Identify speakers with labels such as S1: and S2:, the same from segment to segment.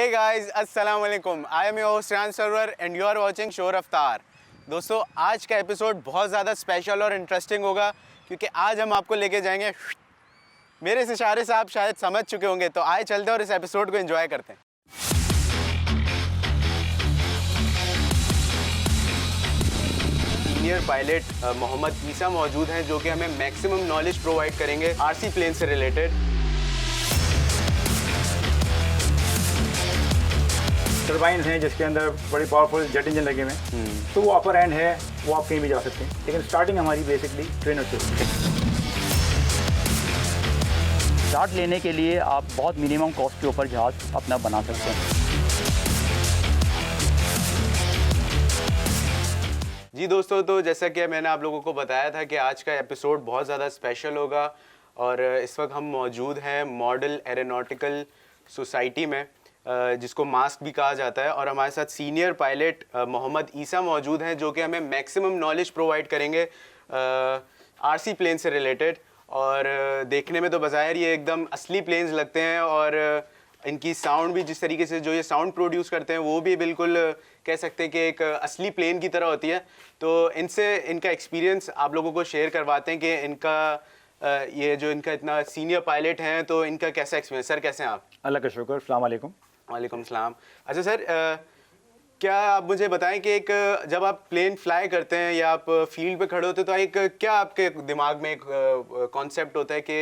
S1: Hey guys, अस्सलाम वालेकुम। I am your host Ryan Sarwar and you are watching show रफ्तार। दोस्तों आज का एपिसोड बहुत ज़्यादा स्पेशल और इंटरेस्टिंग होगा क्योंकि आज हम आपको लेके जाएंगे। मेरे इस इशारे से आप शायद समझ चुके होंगे, तो आए चलते हैं और इस एपिसोड को एंजॉय करते हैं। सीनियर पायलट मोहम्मद ईसा मौजूद हैं जो कि हमें मैक्सिमम नॉलेज प्रोवाइड करेंगे आरसी प्लेन से रिलेटेड।
S2: टर्बाइन हैं जिसके अंदर बड़ी पावरफुल जेट इंजन लगे हुए हैं, तो वो अपर एंड है, वो आप कहीं भी जा सकते हैं। लेकिन स्टार्टिंग हमारी बेसिकली ट्रेनर से होती है।
S3: स्टार्ट लेने के लिए आप बहुत मिनिमम कॉस्ट के ऊपर जहाज़ अपना बना सकते हैं।
S1: जी दोस्तों, तो जैसा कि मैंने आप लोगों को बताया था कि आज का एपिसोड बहुत ज़्यादा स्पेशल होगा और इस वक्त हम मौजूद हैं मॉडल एरोनॉटिकल सोसाइटी में, जिसको मास्क भी कहा जाता है, और हमारे साथ सीनियर पायलट मोहम्मद ईसा मौजूद हैं जो कि हमें मैक्सिमम नॉलेज प्रोवाइड करेंगे आरसी प्लेन से रिलेटेड। और देखने में तो बज़ाहिर ये एकदम असली प्लेन्स लगते हैं और इनकी साउंड भी जिस तरीके से जो ये साउंड प्रोड्यूस करते हैं वो भी बिल्कुल कह सकते हैं कि एक असली प्लेन की तरह होती है। तो इनसे इनका एक्सपीरियंस आप लोगों को शेयर करवाते हैं कि इनका ये जो इनका इतना सीनियर पायलट हैं तो इनका कैसा एक्सपीरियंस। सर कैसे हैं आप?
S2: अल्लाह का शुक्र, अस्सलाम वालेकुम।
S1: वालेकुम सलाम। अच्छा सर, क्या आप मुझे बताएं कि एक जब आप प्लेन फ्लाई करते हैं या आप फील्ड पे खड़े होते हैं तो एक क्या आपके दिमाग में एक कॉन्सेप्ट होता है कि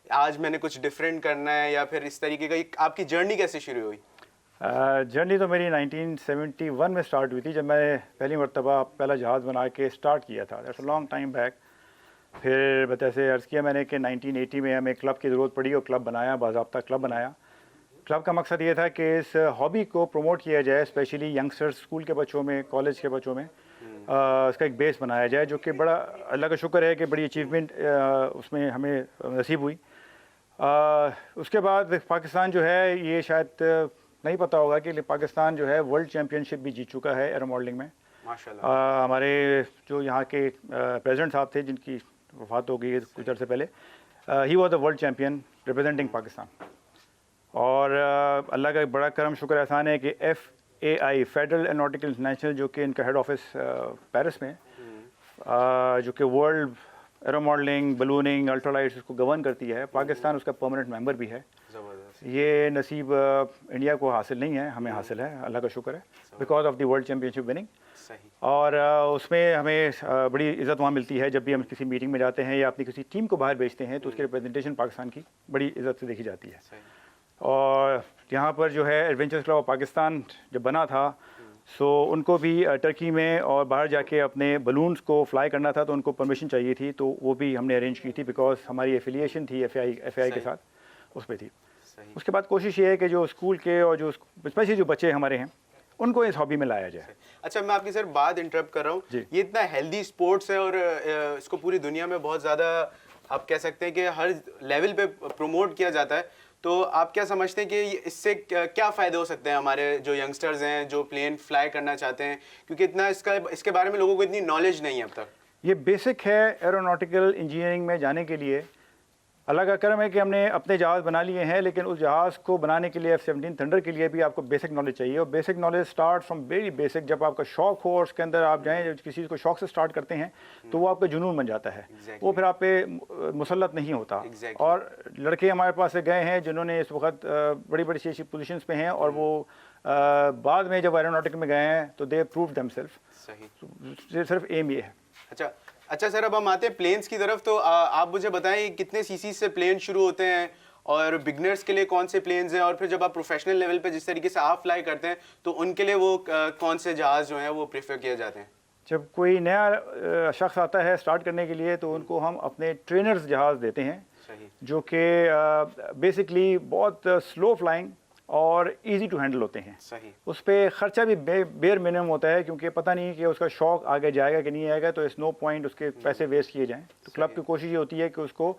S1: आज मैंने कुछ डिफरेंट करना है, या फिर इस तरीके का आपकी जर्नी कैसे शुरू हुई?
S2: जर्नी तो मेरी 1971 में स्टार्ट हुई थी, जब मैंने पहली मरतबा पहला जहाज़ बना के स्टार्ट किया था। That's a long time back. फिर जैसे अर्ज़ किया मैंने कि 1980 में हमें क्लब की ज़रूरत पड़ी और क्लब बनाया, बाज़ाब्ता क्लब बनाया। क्लब का मकसद ये था कि इस हॉबी को प्रमोट किया जाए, स्पेशली यंगस्टर्स, स्कूल के बच्चों में, कॉलेज के बच्चों में इसका एक बेस बनाया जाए, जो कि बड़ा अल्लाह का शुक्र है कि बड़ी अचीवमेंट उसमें हमें नसीब हुई। उसके बाद पाकिस्तान जो है, ये शायद नहीं पता होगा कि पाकिस्तान जो है वर्ल्ड चैम्पियनशिप भी जीत चुका है एरो मॉडलिंग में।
S1: माशाल्लाह।
S2: हमारे जो यहाँ के प्रेसिडेंट साहब थे जिनकी वफात हो गई है कुछ अर्से पहले, he was the world champion representing Pakistan. और अल्लाह का एक बड़ा करम शुक्र एहसान है कि FAI फेडरल एरोनॉटिकल इंटरनेशनल, जो कि इनका हेड ऑफिस पेरिस में, जो कि वर्ल्ड एरो मॉडलिंग, बलूनिंग, अल्ट्रालाइट्स इसको गवर्न करती है, पाकिस्तान उसका परमानेंट मेंबर भी है। ये नसीब इंडिया को हासिल नहीं है, हमें हासिल है, अल्लाह का शुक्र है, because of the world championship winning. और उसमें हमें बड़ी इज़्ज़त वहाँ मिलती है। जब भी हम किसी मीटिंग में जाते हैं या अपनी किसी टीम को बाहर भेजते हैं तो उसकी रिप्रेजेंटेशन पाकिस्तान की बड़ी इज़्ज़त से देखी जाती है। और यहाँ पर जो है एडवेंचर्स क्लब ऑफ पाकिस्तान जब बना था, सो उनको भी टर्की में और बाहर जाके अपने बलून्स को फ्लाई करना था, तो उनको परमिशन चाहिए थी, तो वो भी हमने अरेंज की थी, बिकॉज हमारी एफिलिएशन थी FAI के साथ, उस पर थी। उसके बाद कोशिश ये है कि जो स्कूल के और जो स्पेशली जो बच्चे हमारे हैं उनको इस हॉबी में लाया जाए।
S1: अच्छा, मैं आपकी सर बात इंटरप्ट कर रहा हूँ। ये इतना हेल्दी स्पोर्ट्स है और इसको पूरी दुनिया में बहुत ज़्यादा आप कह सकते हैं कि हर लेवल पे प्रमोट किया जाता है, तो आप क्या समझते हैं कि इससे क्या फ़ायदे हो सकते हैं हमारे जो यंगस्टर्स हैं जो प्लेन फ्लाई करना चाहते हैं, क्योंकि इतना इसके बारे में लोगों को इतनी नॉलेज नहीं है अब तक।
S2: ये बेसिक है एरोनॉटिकल इंजीनियरिंग में जाने के लिए। अल्लाह का करम है कि हमने अपने जहाज़ बना लिए हैं, लेकिन उस जहाज़ को बनाने के लिए F-17 थंडर के लिए भी आपको बेसिक नॉलेज चाहिए। और basic knowledge start from very basic. जब आपका शौक हो और उसके अंदर आप जाएं, जब किसी चीज़ को शौक से स्टार्ट करते हैं तो वो आपका जुनून बन जाता है, वो फिर आप पे मुसल्लत नहीं होता। और लड़के हमारे पास से गए हैं जिन्होंने इस वक्त बड़ी बड़ी सी पोजीशंस पे हैं, और वो बाद में जब एरोनॉटिक में गए हैं तो दे प्रूव देमसेल्फ। सिर्फ एम ये है।
S1: अच्छा सर, अब हम आते हैं प्लेन्स की तरफ। तो आप मुझे बताएं कितने सीसी से प्लेन शुरू होते हैं और बिगनर्स के लिए कौन से प्लेन्स हैं, और फिर जब आप प्रोफेशनल लेवल पे जिस तरीके से आप फ्लाई करते हैं तो उनके लिए वो कौन से जहाज़ जो हैं वो प्रेफर किए जाते हैं?
S2: जब कोई नया शख्स आता है स्टार्ट करने के लिए तो उनको हम अपने ट्रेनर्स जहाज़ देते हैं, जो कि बेसिकली बहुत स्लो फ्लाइंग और इजी टू हैंडल होते हैं। उस पर ख़र्चा भी बेर मिनिमम होता है, क्योंकि पता नहीं कि उसका शौक आगे जाएगा कि नहीं आएगा, तो इस नो पॉइंट उसके पैसे वेस्ट किए जाएं। तो क्लब की कोशिश ये होती है कि उसको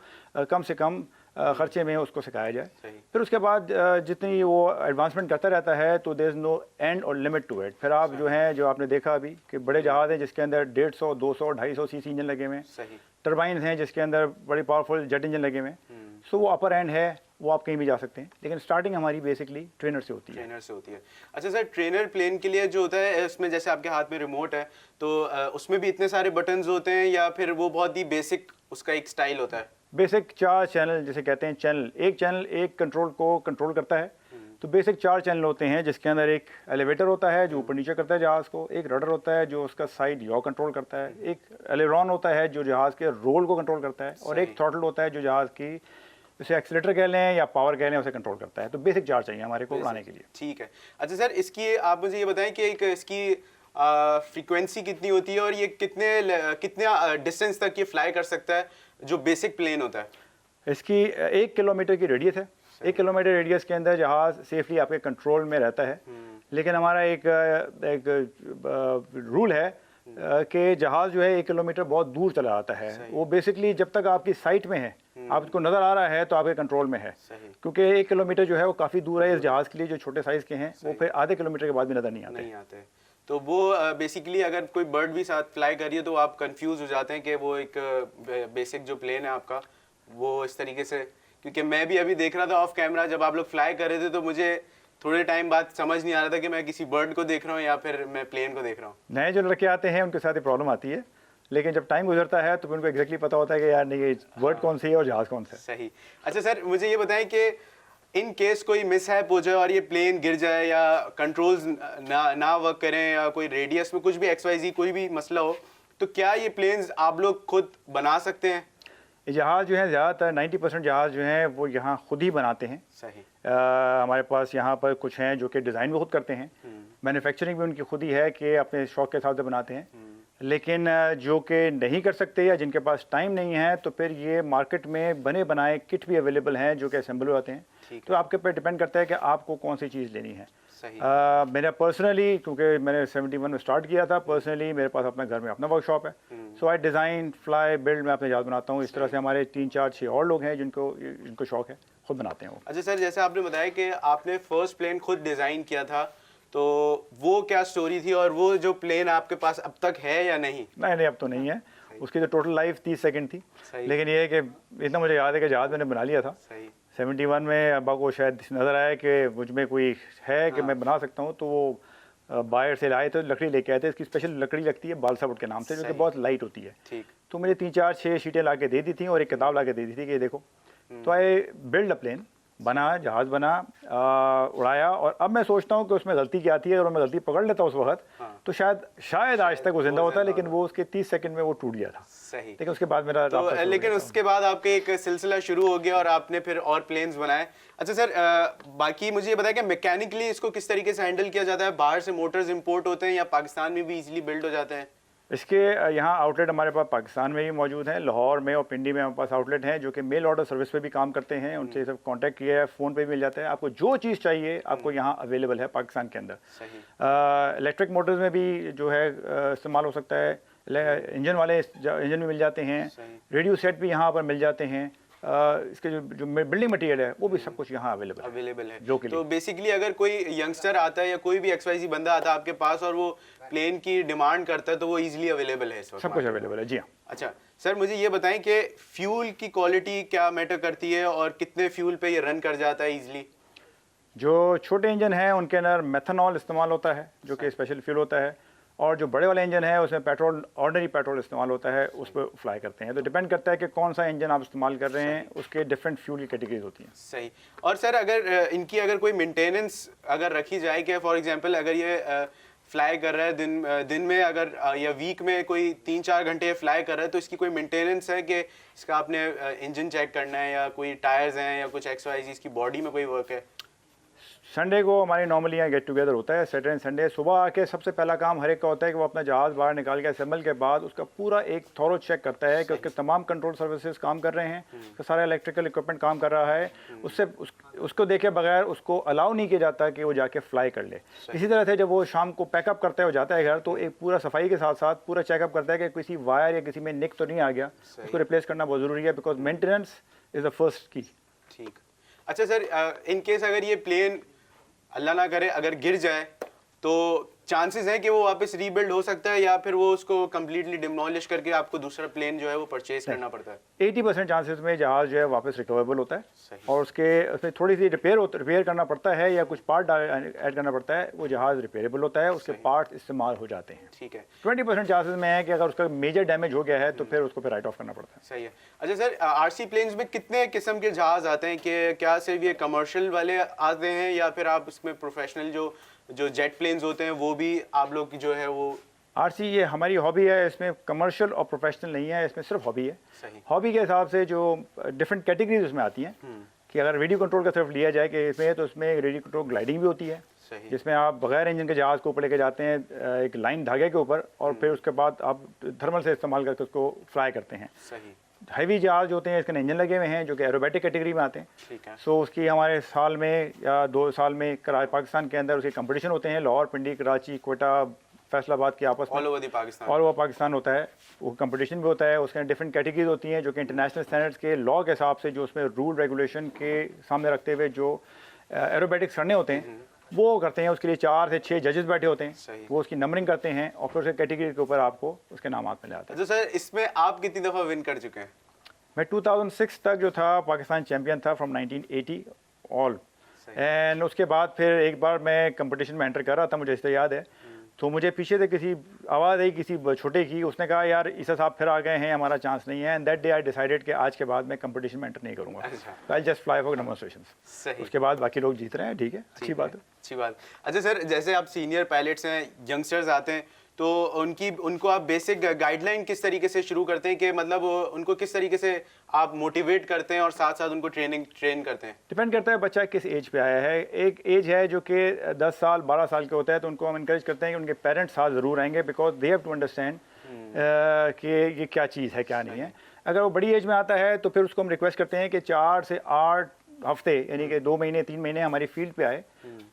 S2: कम से कम ख़र्चे में उसको सिखाया जाए। फिर उसके बाद जितनी वो एडवांसमेंट करता रहता है तो देयर इज़ नो एंड और लिमिट टू इट। फिर आप जो हैं, जो आपने देखा अभी कि बड़े जहाज़ हैं जिसके अंदर 150, 200, 250 सीसी इंजन लगे हुए हैं, टर्बाइन हैं जिसके अंदर बड़ी पावरफुल जेट इंजन लगे हुए हैं, सो वो अपर एंड है, वो आप कहीं भी जा सकते हैं, लेकिन स्टार्टिंग हमारी बेसिकली ट्रेनर से होती है।
S1: ट्रेनर से होती है। अच्छा सर, ट्रेनर प्लेन के लिए जो होता है उसमें जैसे आपके हाथ में रिमोट है तो उसमें भी इतने सारे बटन्स होते हैं या फिर वो बहुत ही बेसिक उसका एक स्टाइल होता है?
S2: बेसिक 4 चैनल जिसे कहते हैं, चैनल एक कंट्रोल को कंट्रोल करता है। तो बेसिक 4 चैनल होते हैं जिसके अंदर एक एलिवेटर होता है जो ऊपर नीचे करता है जहाज़ को, एक रडर होता है जो उसका साइड याव कंट्रोल करता है, एक एलेरॉन होता है जो जहाज़ के रोल को कंट्रोल करता है, और एक थ्रॉटल होता है जो जहाज़ की उसे एक्सीलेटर कह लें या पावर कह लें उसे कंट्रोल करता है। तो बेसिक 4 चाहिए हमारे को उड़ाने के लिए।
S1: ठीक है। अच्छा सर, इसकी आप मुझे ये बताएं कि एक इसकी फ्रीक्वेंसी कितनी होती है और ये कितने डिस्टेंस तक ये फ्लाई कर सकता है जो बेसिक प्लेन होता है?
S2: इसकी 1 किलोमीटर की रेडियस है। 1 किलोमीटर रेडियस के अंदर जहाज़ सेफली आपके कंट्रोल में रहता है। लेकिन हमारा एक रूल है कि जहाज़ जो है 1 किलोमीटर बहुत दूर चला जाता है। वो बेसिकली जब तक आपकी साइट में है, आपको नज़र आ रहा है तो आपके कंट्रोल में है, क्योंकि 1 किलोमीटर जो है वो काफ़ी दूर है इस जहाज़ के लिए। जो छोटे साइज़ के हैं वो फिर आधे किलोमीटर के बाद भी नज़र नहीं आते।
S1: तो वो बेसिकली अगर कोई बर्ड भी साथ फ्लाई कर रही है तो आप कंफ्यूज हो जाते हैं कि वो एक बेसिक जो प्लेन है आपका वो इस तरीके से, क्योंकि मैं भी अभी देख रहा था ऑफ कैमरा जब आप लोग फ्लाई कर रहे थे तो मुझे थोड़े टाइम बाद समझ नहीं आ रहा था कि मैं किसी बर्ड को देख रहा हूँ या फिर मैं प्लेन को देख रहा हूँ।
S2: नए जो लड़के आते हैं उनके साथ ये प्रॉब्लम आती है, लेकिन जब टाइम गुजरता है तो फिर उनको एग्जैक्टली पता होता है कि यार नहीं ये बर्ड कौन सी है और जहाज़ कौन सा है।
S1: सही। अच्छा सर, मुझे ये बताएं कि इन केस कोई मिसहैप हो जाए और ये प्लेन गिर जाए या कंट्रोल्स ना वर्क करें या कोई रेडियस में कुछ भी XYZ कोई भी मसला हो, तो क्या ये प्लेन्स आप लोग खुद बना सकते हैं?
S2: ये जहाज़ जो है ज़्यादातर 90% जहाज़ जो हैं वो यहाँ खुद ही बनाते हैं।
S1: सही।
S2: हमारे पास यहाँ पर कुछ हैं जो कि डिज़ाइन भी खुद करते हैं, मैन्युफैक्चरिंग भी उनकी खुद ही है कि अपने शौक़ के हिसाब से बनाते हैं। लेकिन जो कि नहीं कर सकते या जिनके पास टाइम नहीं है तो फिर ये मार्केट में बने बनाए किट भी अवेलेबल हैं जो कि असेंबल होते हैं। तो आपके ऊपर डिपेंड करता है कि आपको कौन सी चीज़ लेनी है।
S1: सही।
S2: मेरा पर्सनली, क्योंकि मैंने 71 में स्टार्ट किया था, पर्सनली मेरे पास अपने घर में अपना वर्कशॉप है। सो आई डिज़ाइन फ्लाई बिल्ड मैं अपने जहाज़ बनाता हूँ। इस तरह से हमारे 3 4 6 और लोग हैं जिनको शौक़ है, खुद बनाते हैं वो।
S1: अच्छा सर, जैसे आपने बताया कि आपने फर्स्ट प्लेन खुद डिज़ाइन किया था, तो वो क्या स्टोरी थी और वो जो प्लेन आपके पास अब तक है या नहीं?
S2: नहीं, अब तो नहीं है। उसकी जो टोटल लाइफ 30 सेकंड थी। लेकिन ये है कि इतना मुझे याद है कि जहाज़ मैंने बना लिया था।
S1: सही।
S2: 71 में अब्बा को शायद नज़र आया कि मुझ में कोई है कि मैं बना सकता हूँ, तो वो बाहर से लाए तो लकड़ी लेके आए थे। इसकी स्पेशल लकड़ी लगती है बालसा वुड के नाम से, जो कि बहुत लाइट होती है।
S1: ठीक।
S2: तो मुझे 3 4 6 शीटें ला के दे दी थी और एक किताब ला के दे दी थी कि ये देखो। तो आई बिल्ड अ प्लेन, बना जहाज़ बना, उड़ाया। और अब मैं सोचता हूँ कि उसमें गलती क्या थी, और मैं गलती पकड़ लेता उस वक्त तो शायद आज तक वो जिंदा होता, लेकिन वो उसके 30 सेकंड में वो टूट गया था।
S1: सही।
S2: लेकिन उसके बाद मेरा
S1: तो लेकिन उसके बाद आपके एक सिलसिला शुरू हो गया और आपने फिर और प्लेन्स बनाए। अच्छा सर, बाकी मुझे ये बताया कि मैकेनिकली इसको किस तरीके से हैंडल किया जाता है? बाहर से मोटर्स इंपोर्ट होते हैं या पाकिस्तान में भी इजीली बिल्ड हो जाते हैं?
S2: इसके यहाँ आउटलेट हमारे पास पाकिस्तान में भी मौजूद हैं, लाहौर में और पिंडी में हमारे पास आउटलेट हैं जो कि मेल ऑर्डर सर्विस पे भी काम करते हैं। उनसे सब कांटेक्ट किया है, फ़ोन पे भी मिल जाता है। आपको जो चीज़ चाहिए आपको यहाँ अवेलेबल है पाकिस्तान के अंदर।
S1: सही।
S2: इलेक्ट्रिक मोटर्स में भी जो है इस्तेमाल हो सकता है। इंजन वाले इंजन भी मिल जाते हैं। रेडियो सेट भी यहाँ पर मिल जाते हैं। इसके जो बिल्डिंग मटेरियल है वो भी सब कुछ यहाँ अवेलेबल है जो के लिए।
S1: तो बेसिकली अगर कोई यंगस्टर आता है या कोई भी XYZ बंदा आता है आपके पास और वो प्लेन की डिमांड करता है तो वो इजीली अवेलेबल है इस वक्त?
S2: सब कुछ अवेलेबल है, जी हाँ।
S1: अच्छा सर, मुझे ये बताएं कि फ्यूल की क्वालिटी क्या मैटर करती है और कितने फ्यूल पे ये रन कर जाता है इजीली?
S2: जो छोटे इंजन हैं उनके अंदर मेथनॉल इस्तेमाल होता है जो कि स्पेशल फ्यूल होता है, और जो बड़े वाले इंजन है उसमें पेट्रोल, ऑर्डिनरी पेट्रोल इस्तेमाल होता है, उस पर फ्लाई करते हैं। तो डिपेंड करता है कि कौन सा इंजन आप इस्तेमाल कर रहे हैं, उसके डिफरेंट फ्यूल की कैटेगरीज होती हैं।
S1: सही। और सर अगर इनकी अगर कोई मेंटेनेंस अगर रखी जाए कि फॉर एग्जांपल अगर ये फ्लाई कर रहा है दिन में अगर या वीक में कोई 3 4 घंटे फ्लाई कर रहा है, तो इसकी कोई मेंटेनेंस है कि इसका आपने इंजन चेक करना है या कोई टायर्स हैं या कुछ XYZ इसकी बॉडी में कोई वर्क है?
S2: संडे को हमारी नॉर्मली यहाँ गेट टुगेदर होता है, सैटरडे एंड संडे। सुबह आके सबसे पहला काम हर एक का होता है कि वो अपना जहाज़ बाहर निकाल के असेंबल के बाद उसका पूरा एक थॉरो चेक करता है कि उसके तमाम कंट्रोल सर्विसेज काम कर रहे हैं, उसका सारा इलेक्ट्रिकल इक्विपमेंट काम कर रहा है। उसको देखे बगैर उसको अलाउ नहीं किया जाता कि वो जाके फ्लाई कर ले। इसी तरह से जब वो शाम को पैकअप करता है, वो जाता है घर, तो एक पूरा सफाई के साथ साथ पूरा चेकअप करता है कि किसी वायर या किसी में निक तो नहीं आ गया। उसको रिप्लेस करना बहुत ज़रूरी है, because maintenance is the first की।
S1: ठीक। अच्छा सर, इन केस अगर ये प्लेन अल्लाह ना करे अगर गिर जाए तो चांसेस हैं कि वो वापस रीबिल्ड हो सकता है, या फिर वो उसको कंप्लीटली डिमोलिश करके आपको दूसरा प्लेन जो है वो परचेज करना पड़ता है?
S2: 80% चांसेस में जहाज़ जो है वापस रिकवरेबल होता है,
S1: सही।
S2: और उसमें थोड़ी सी रिपेयर करना पड़ता है या कुछ पार्ट ऐड करना पड़ता है, वो जहाज़ रिपेयरेबल होता है, उसके पार्ट्स इस्तेमाल हो जाते हैं।
S1: ठीक है।
S2: 20% चांसेस में है कि अगर उसका मेजर डैमेज हो गया है तो फिर उसको फिर राइट ऑफ करना पड़ता है।
S1: सही है। अच्छा सर, आरसी प्लेन्स में कितने किस्म के जहाज आते हैं? कि क्या सिर्फ ये कमर्शियल वाले आते हैं, या फिर आप इसमें प्रोफेशनल जो जेट प्लेन्स होते हैं वो भी आप लोग की जो है वो?
S2: आरसी ये हमारी हॉबी है, इसमें कमर्शियल और प्रोफेशनल नहीं है, इसमें सिर्फ हॉबी है।
S1: सही।
S2: हॉबी के हिसाब से जो डिफरेंट कैटेगरीज उसमें आती हैं, कि अगर रेडियो कंट्रोल का सिर्फ लिया जाए कि इसमें, तो उसमें रेडियो कंट्रोल ग्लाइडिंग भी होती है,
S1: सही।
S2: जिसमें आप बगैर इंजन के जहाज़ को ऊपर लेके जाते हैं एक लाइन धागे के ऊपर, और फिर उसके बाद आप थर्मल से इस्तेमाल करके उसको फ्लाई करते हैं।
S1: सही।
S2: हैवी जहाज होते हैं, इसके इंजन लगे हुए हैं जो कि एरोबेटिक कैटेगरी में आते हैं।
S1: ठीक है।
S2: सो उसकी हमारे साल में या 2 साल में पाकिस्तान के अंदर उसके कंपटीशन होते हैं, लाहौर, पिंडी, कराची, कोयटा, फैसलाबाद के आपस में,
S1: ऑल ओवर द पाकिस्तान।
S2: और वो पाकिस्तान होता है, वो कंपटीशन भी होता है। उसके डिफरेंट कैटेगरीज होती हैं जो कि इंटरनेशनल स्टैंडर्ड्स के लॉ के हिसाब से, जो उसमें रूल रेगुलेशन के सामने रखते हुए जो एरोबेटिक्स करने होते हैं वो करते हैं। उसके लिए 4 से 6 जजेस बैठे होते
S1: सही।
S2: हैं, वो उसकी नंबरिंग करते हैं, और फिर उसके कैटेगरी के ऊपर आपको उसके नाम मिल जाते हैं।
S1: अच्छा सर, इसमें आप कितनी दफ़ा विन कर चुके हैं?
S2: मैं 2006 तक जो था पाकिस्तान चैंपियन था, फ्रॉम 1980 ऑल। एंड उसके बाद फिर एक बार मैं कंपटीशन में एंटर कर रहा था, मुझे इससे याद है, तो मुझे पीछे से किसी आवाज़ आई किसी छोटे की, उसने कहा यार ईसा साहब फिर आ गए हैं, हमारा चांस नहीं है। And that day I decided कि आज के बाद मैं कंपटीशन में एंटर नहीं करूँगा,
S1: अच्छा।
S2: I just fly for demonstrations.
S1: सही।
S2: उसके बाद बाकी लोग जीत रहे हैं, ठीक है, अच्छी बात है।
S1: अच्छी बात। अच्छा सर, जैसे आप सीनियर पायलट्स हैं, यंगस्टर्स आते हैं, तो उनको आप बेसिक गाइडलाइन किस तरीके से शुरू करते हैं, कि मतलब उनको किस तरीके से आप मोटिवेट करते हैं और साथ साथ उनको ट्रेन करते हैं?
S2: डिपेंड करता है बच्चा किस एज पे आया है। एक एज है जो कि 10 साल 12 साल के होता है, तो उनको हम इनकरेज करते हैं कि उनके पेरेंट्स साथ ज़रूर आएंगे, because they have to understand कि ये क्या चीज़ है क्या नहीं है। अगर वो बड़ी एज में आता है तो फिर उसको हम रिक्वेस्ट करते हैं कि 4 से 8 हफ्ते, यानी कि 2 महीने 3 महीने हमारी फील्ड पे आए।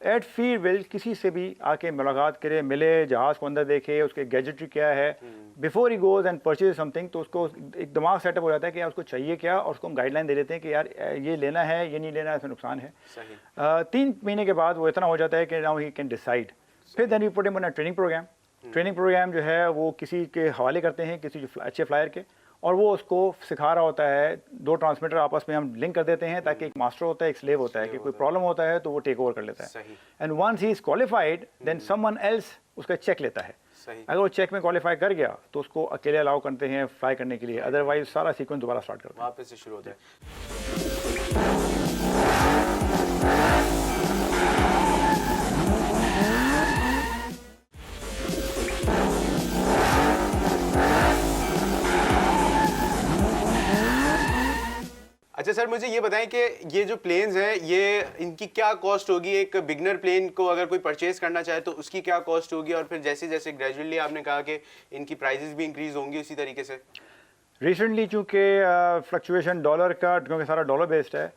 S2: एट फील्ड विल किसी से भी आके मुलाकात करे, मिले, जहाज़ को अंदर देखे, उसके गैजेटरी क्या है, before he goes and purchase something, तो उसको एक दिमाग सेटअप हो जाता है कि यार उसको चाहिए क्या, और उसको हम गाइडलाइन दे देते हैं कि यार ये लेना है, ये नहीं लेना है, इसमें नुकसान है। 3 महीने के बाद वो इतना हो जाता है कि नाउ ही कैन डिसाइड। फिर then we put him on a training programme. Training programme जो है वो किसी के हवाले करते हैं, किसी जो अच्छे फ्लायर के, और वो उसको सिखा रहा होता है। 2 ट्रांसमीटर आपस में हम लिंक कर देते हैं, ताकि एक मास्टर होता है, एक स्लेव होता है, कि कोई प्रॉब्लम होता है तो वो टेक ओवर कर लेता है। And once he is qualified, then someone else उसका चेक लेता है। अगर वो चेक में क्वालिफाई कर गया तो उसको अकेले अलाउ करते हैं फ्लाई करने के लिए, अदरवाइज सारा सीक्वेंस दोबारा स्टार्ट करते हैं,
S1: वापस से शुरू होता है। अच्छा सर, मुझे ये बताएं कि ये जो प्लेन्स हैं, ये इनकी क्या कॉस्ट होगी? एक बिगनर प्लेन को अगर कोई परचेज करना चाहे तो उसकी क्या कॉस्ट होगी, और फिर जैसे जैसे ग्रेजुअली आपने कहा कि इनकी प्राइजेस भी इंक्रीज होंगी उसी तरीके से?
S2: रिसेंटली चूँकि फ्लक्चुएशन डॉलर का, क्योंकि सारा डॉलर बेस्ड है,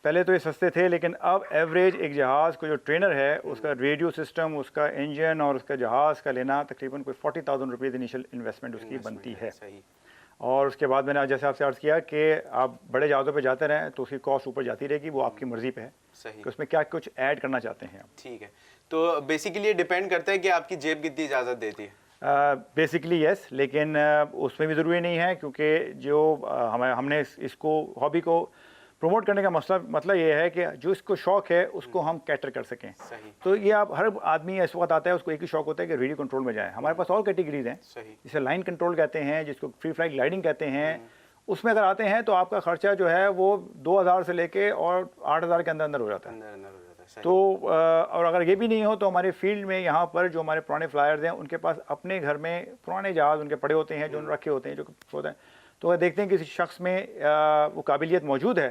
S2: पहले तो ये सस्ते थे, लेकिन अब एवरेज एक जहाज़ को जो ट्रेनर है उसका रेडियो सिस्टम, उसका इंजन और उसका जहाज़ का लेना तकरीबन कोई 40,000 रुपीज़ इनिशियल इन्वेस्टमेंट उसकी बनती है।
S1: सही।
S2: और उसके बाद मैंने जैसे आपसे अर्ज़ किया कि आप बड़े जहाज़ों पे जाते रहें तो उसकी कॉस्ट ऊपर जाती रहेगी, वो आपकी मर्ज़ी पे है
S1: सही
S2: कि उसमें क्या कुछ ऐड करना चाहते हैं आप।
S1: ठीक है, तो बेसिकली ये डिपेंड करता है कि आपकी जेब कितनी इजाज़त देती है।
S2: बेसिकली यस, लेकिन उसमें भी ज़रूरी नहीं है, क्योंकि जो हमने इसको हॉबी को प्रमोट करने का मतलब ये है कि जो इसको शौक है उसको हम कैटर कर सकें।
S1: सही।
S2: तो ये आप हर आदमी इस वक्त आता है उसको एक ही शौक होता है कि रेडियो कंट्रोल में जाए। हमारे पास और कैटेगरीज हैं,
S1: सही।
S2: जिसे लाइन कंट्रोल कहते हैं, जिसको फ्री फ्लाइट ग्लाइडिंग कहते हैं। उसमें अगर आते हैं तो आपका खर्चा जो है वो 2,000 से लेके और 8,000 के अंदर अंदर हो जाता है। तो और अगर ये भी नहीं हो तो हमारे फील्ड में यहाँ पर जो हमारे पुराने फ्लायर्स हैं उनके पास अपने घर में पुराने जहाज़ उनके पड़े होते हैं, जो रखे होते हैं, जो होते हैं। तो अगर देखते हैं किसी शख्स में वो काबिलियत मौजूद है,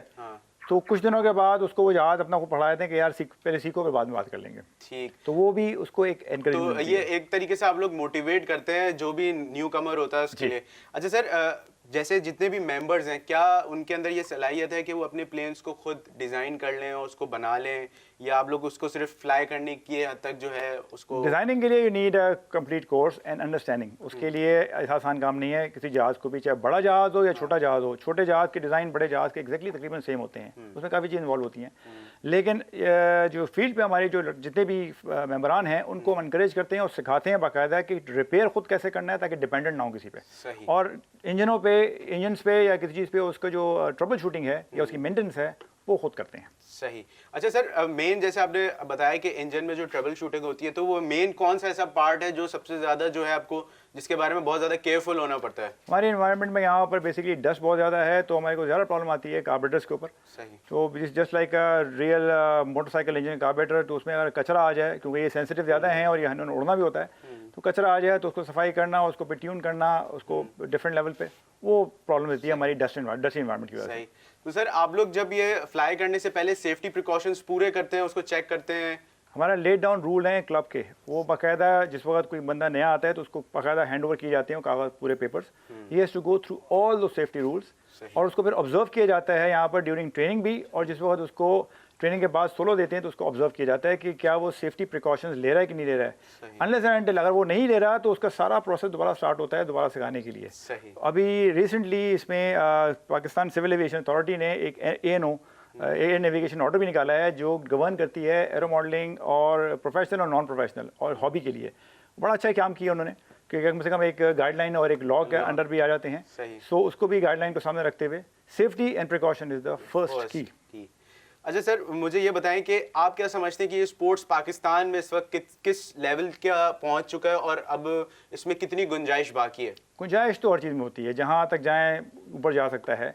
S2: तो कुछ दिनों के बाद उसको वो जहाज़ अपना को पढ़ा देते हैं कि यार पहले सीखो फिर बाद में बात कर लेंगे।
S1: ठीक।
S2: तो वो भी उसको एक एनकरेजमेंट।
S1: तो ये एक तरीके से आप लोग मोटिवेट करते हैं जो भी न्यू कमर होता है उसके लिए। अच्छा सर, जैसे जितने भी मेंबर्स हैं, क्या उनके अंदर ये सलाहियत है कि वो अपने प्लेन्स को खुद डिज़ाइन कर लें और उसको बना लें, या आप लोग उसको सिर्फ फ्लाई करने की हद तक जो है उसको
S2: डिज़ाइनिंग के लिए you need a complete course and understanding. उसके लिए ऐसा आसान काम नहीं है किसी जहाज़ को भी, चाहे बड़ा जहाज़ हो या छोटा जहाज़ हो। छोटे जहाज़ के डिज़ाइन बड़े जहाज़ के एग्जैक्टली तकरीबन सेम होते हैं, उसमें काफ़ी चीज़ इन्वॉल्व होती हैं। लेकिन जो फील्ड पे हमारे जो जितने भी मेंबरान हैं उनको हम इनकरेज करते हैं और सिखाते हैं बाकायदा कि रिपेयर खुद कैसे करना है ताकि डिपेंडेंट ना हो किसी पे।
S1: सही।
S2: और इंजन्स पे या किसी चीज़ पे उसका जो ट्रबल शूटिंग है या उसकी मेंटेनेंस है वो खुद करते हैं।
S1: सही। अच्छा सर, मेन जैसे आपने बताया कि इंजन में जो ट्रबल शूटिंग होती है, तो वो मेन कौन सा ऐसा पार्ट है जो सबसे ज़्यादा जो है आपको जिसके बारे में बहुत ज़्यादा केयरफुल होना पड़ता है?
S2: हमारे इन्वायरमेंट में यहाँ पर बेसिकली डस्ट बहुत ज़्यादा है, तो हमारे को ज़्यादा प्रॉब्लम आती है कार्बोरेटर्स के ऊपर।
S1: सही।
S2: तो just like real motorcycle engine carburettor, तो उसमें अगर कचरा आ जाए, क्योंकि ये सेंसिटिव ज़्यादा है और ये उड़ना भी होता है, तो कचरा आ जाए तो उसको सफाई करना, उसको पे ट्यून करना, उसको डिफरेंट लेवल पे, वो प्रॉब्लम देती है हमारी डस्ट इन्वायरमेंट की वजह से।
S1: सही। तो सर आप लोग जब ये फ्लाई करने से पहले सेफ्टी प्रिकॉशंस पूरे करते हैं, उसको चेक करते हैं?
S2: हमारा लेट डाउन रूल है क्लब के, वो बाकायदा जिस वक्त कोई बंदा नया आता है तो उसको बाकायदा हैंड ओवर किए जाते हैं कागज पूरे papers, he has to go through all those safety rules, और उसको फिर ऑब्जर्व किया जाता है यहाँ पर ड्यूरिंग ट्रेनिंग भी, और जिस वक्त उसको ट्रेनिंग के बाद सोलो देते हैं तो उसको ऑब्जर्व किया जाता है कि क्या वो सेफ्टी प्रिकॉशंस ले रहा है कि नहीं ले रहा है। अनलेस एंड अनटिल अगर वो नहीं ले रहा तो उसका सारा प्रोसेस दोबारा स्टार्ट होता है दोबारा सिखाने के लिए।
S1: सही।
S2: अभी रिसेंटली इसमें पाकिस्तान सिविल एविएशन अथॉरिटी ने एक ANO एयर नेविगेशन ऑर्डर भी निकाला है जो गवर्न करती है एरो मॉडलिंग और प्रोफेशनल और नॉन प्रोफेशनल और हॉबी के लिए। बड़ा अच्छा काम किया उन्होंने कि कम से कम एक गाइडलाइन और एक लॉ के अंडर भी आ जाते हैं। सो उसको भी गाइडलाइन को सामने रखते हुए safety and precaution is the first की।
S1: अच्छा सर, मुझे ये बताएं कि आप क्या समझते हैं कि ये स्पोर्ट्स पाकिस्तान में इस वक्त किस लेवल का पहुंच चुका है और अब इसमें कितनी गुंजाइश बाकी है?
S2: गुंजाइश तो हर चीज़ में होती है, जहाँ तक जाएं ऊपर जा सकता है।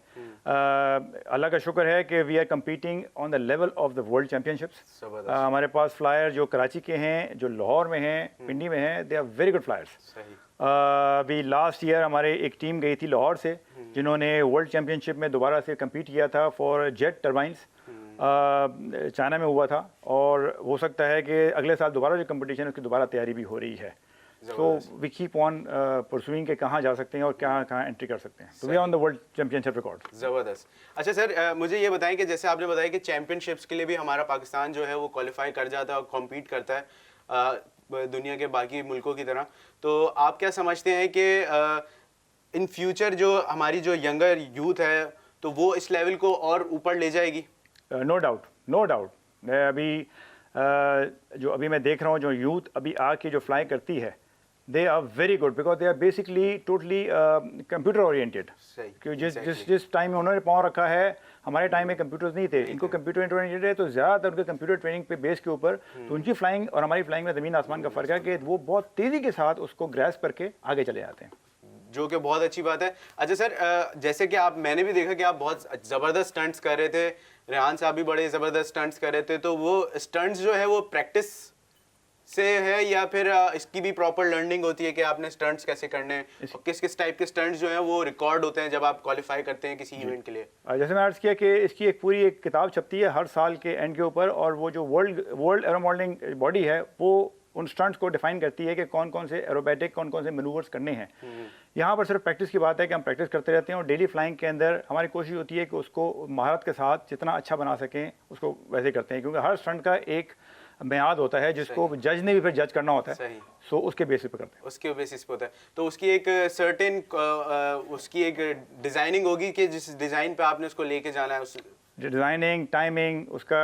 S2: अल्लाह का शुक्र है कि we are competing on the level of the world championships. हमारे पास फ्लायर जो कराची के हैं, जो लाहौर में हैं, पिंडी में हैं, they are very good flyers. अभी लास्ट ईयर हमारे एक टीम गई थी लाहौर से जिन्होंने वर्ल्ड चैम्पियनशिप में दोबारा से कम्पीट किया था फॉर जेट टर्बाइंस, चाइना में हुआ था, और हो सकता है कि अगले साल दोबारा जो कंपटीशन है उसकी दोबारा तैयारी भी हो रही है। So we keep on pursuing के कहाँ जा सकते हैं और कहाँ एंट्री कर सकते हैं। तो we are on the world championship record.
S1: ज़बरदस्त। अच्छा सर, मुझे ये बताएं कि जैसे आपने बताया कि चैंपियनशिप्स के लिए भी हमारा पाकिस्तान जो है वो क्वालिफाई कर जाता है और कॉम्पीट करता है दुनिया के बाकी मुल्कों की तरह, तो आप क्या समझते हैं कि इन फ्यूचर जो हमारी जो यंगर यूथ है तो वो इस लेवल को और ऊपर ले जाएगी?
S2: No doubt, no doubt. मैं अभी जो अभी मैं देख रहा हूँ जो यूथ अभी आके जो फ्लाई करती है, they are very good because they are basically totally computer oriented. क्योंकि जिस टाइम में उन्होंने पाँव रखा है, हमारे टाइम में कंप्यूटर्स नहीं थे, इनको कंप्यूटर ओरिएंटेड है, तो ज़्यादातर उनके कंप्यूटर ट्रेनिंग पे बेस के ऊपर, तो उनकी फ्लाइंग और हमारी फ्लाइंग में ज़मीन आसमान का फ़र्क है कि वो बहुत तेज़ी के साथ उसको ग्रैस्प करके आगे चले जाते हैं,
S1: जो कि बहुत अच्छी बात है। अच्छा सर, जैसे कि मैंने भी देखा कि आप बहुत ज़बरदस्त स्टंट्स कर रहे थे, रेहान साहब भी बड़े ज़बरदस्त स्टंट्स कर रहे थे, तो वो स्टंट्स जो है वो प्रैक्टिस से है या फिर इसकी भी प्रॉपर लर्निंग होती है कि आपने स्टंट्स कैसे करने हैं, और किस किस टाइप के स्टंट्स जो हैं वो रिकॉर्ड होते हैं जब आप क्वालिफाई करते हैं किसी इवेंट के लिए?
S2: जैसे मैं अर्ज़ किया कि इसकी एक पूरी एक किताब छपती है हर साल के एंड के ऊपर, और वो जो वर्ल्ड एरो मॉडलिंग बॉडी है वो उन स्टंट्स को डिफाइन करती है कि कौन कौन से एरोबैटिक कौन कौन से मैनूवर्स करने हैं। यहाँ पर सिर्फ प्रैक्टिस की बात है कि हम प्रैक्टिस करते रहते हैं, और डेली फ्लाइंग के अंदर हमारी कोशिश होती है कि उसको महारत के साथ जितना अच्छा बना सकें उसको वैसे करते हैं, क्योंकि हर स्टंट का एक मियाद होता है जिसको जज ने भी फिर जज करना होता है। सो उसके बेसिस पे करते हैं,
S1: उसके बेसिस पे होता है। तो उसकी एक सर्टेन उसकी एक डिज़ाइनिंग होगी कि जिस डिज़ाइन पे आपने उसको लेके जाना है, उस
S2: डिज़ाइनिंग, टाइमिंग, उसका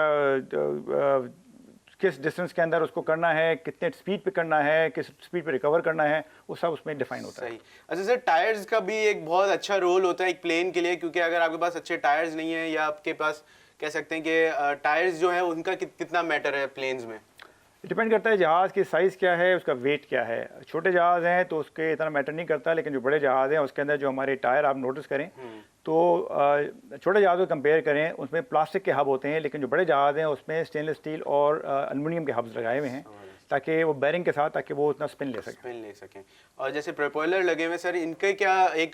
S2: किस डिस्टेंस के अंदर उसको करना है, कितने स्पीड पे करना है, किस स्पीड पे रिकवर करना है, वो सब उसमें डिफाइन होता है।
S1: सही। अच्छा सर, टायर्स का भी एक बहुत अच्छा रोल होता है एक प्लेन के लिए, क्योंकि अगर आपके पास अच्छे टायर्स नहीं है या आपके पास कह सकते हैं कि टायर्स जो है उनका कितना मैटर है प्लेन्स में?
S2: डिपेंड करता है जहाज़ की साइज़ क्या है, उसका वेट क्या है। छोटे जहाज़ हैं तो उसके इतना मैटर नहीं करता, लेकिन जो बड़े जहाज़ हैं उसके अंदर जो हमारे टायर आप नोटिस करें तो छोटे जहाज़ को कंपेयर करें उसमें प्लास्टिक के हब होते हैं, लेकिन जो बड़े जहाज़ हैं उसमें स्टेनलेस स्टील और एल्युमिनियम के हब्स लगाए हुए हैं ताकि वो बैरिंग के साथ ताकि वो उतना स्पिन ले सकें।
S1: और जैसे प्रोपेलर लगे हुए सर, इनके क्या एक